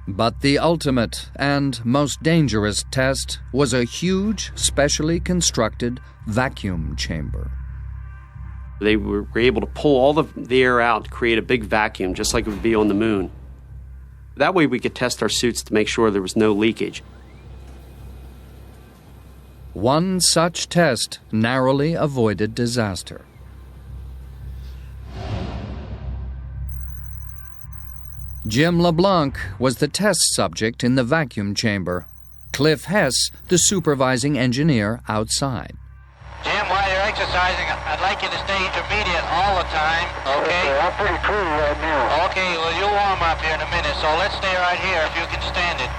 But the ultimate and most dangerous test was a huge, specially constructed vacuum chamber. They were able to pull all the air out to create a big vacuum, just like it would be on the moon. That way we could test our suits to make sure there was no leakage. One such test narrowly avoided disaster. Jim LeBlanc was the test subject in the vacuum chamber. Cliff Hess, the supervising engineer outside. Jim, while you're exercising, I'd like you to stay intermediate all the time, okay? I'm pretty cool right now. Okay, well, you'll warm up here in a minute, so let's stay right here if you can stand it.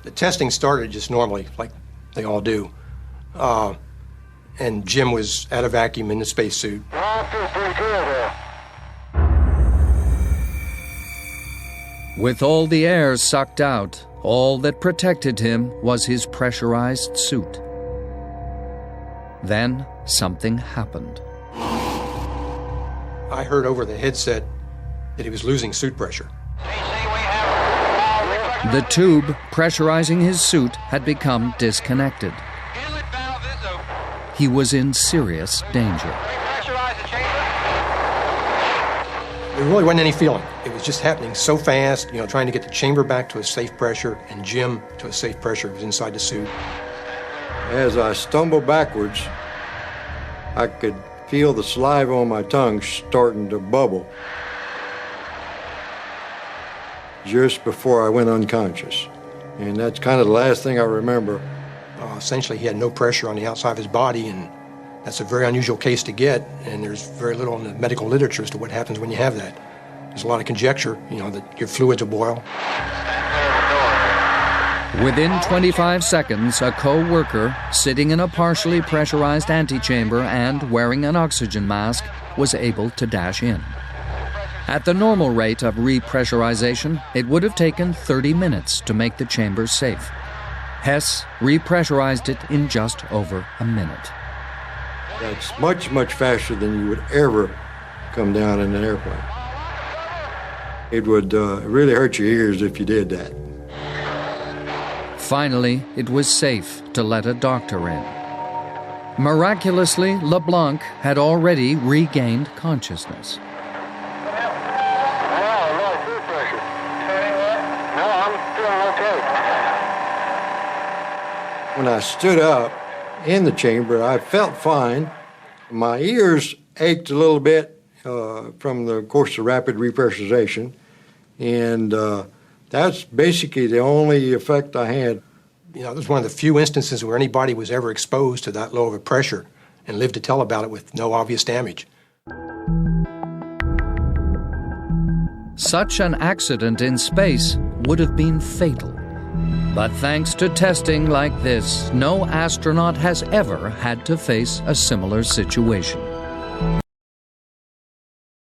The testing started just normally, like they all do. And Jim was at a vacuum in the spacesuit. Well, I feel pretty good here. With all the air sucked out, all that protected him was his pressurized suit. Then something happened. I heard over the headset that he was losing suit pressure. The tube pressurizing his suit had become disconnected. He was in serious danger. There really wasn't any feeling. It was just happening so fast, trying to get the chamber back to a safe pressure and Jim to a safe pressure. He was inside the suit. As I stumbled backwards, I could feel the saliva on my tongue starting to bubble just before I went unconscious. And that's kind of the last thing I remember. Essentially, he had no pressure on the outside of his body, and that's a very unusual case to get, and there's very little in the medical literature as to what happens when you have that. There's a lot of conjecture, that your fluids will boil. Within 25 seconds, a co-worker, sitting in a partially pressurized antechamber and wearing an oxygen mask, was able to dash in. At the normal rate of repressurization, it would have taken 30 minutes to make the chamber safe. Hess repressurized it in just over a minute. That's much, much faster than you would ever come down in an airplane. It would really hurt your ears if you did that. Finally, it was safe to let a doctor in. Miraculously, LeBlanc had already regained consciousness. When I stood up in the chamber, I felt fine. My ears ached a little bit from the course of rapid repressurization, and that's basically the only effect I had. It was one of the few instances where anybody was ever exposed to that low of a pressure and lived to tell about it with no obvious damage. Such an accident in space would have been fatal. But thanks to testing like this, no astronaut has ever had to face a similar situation.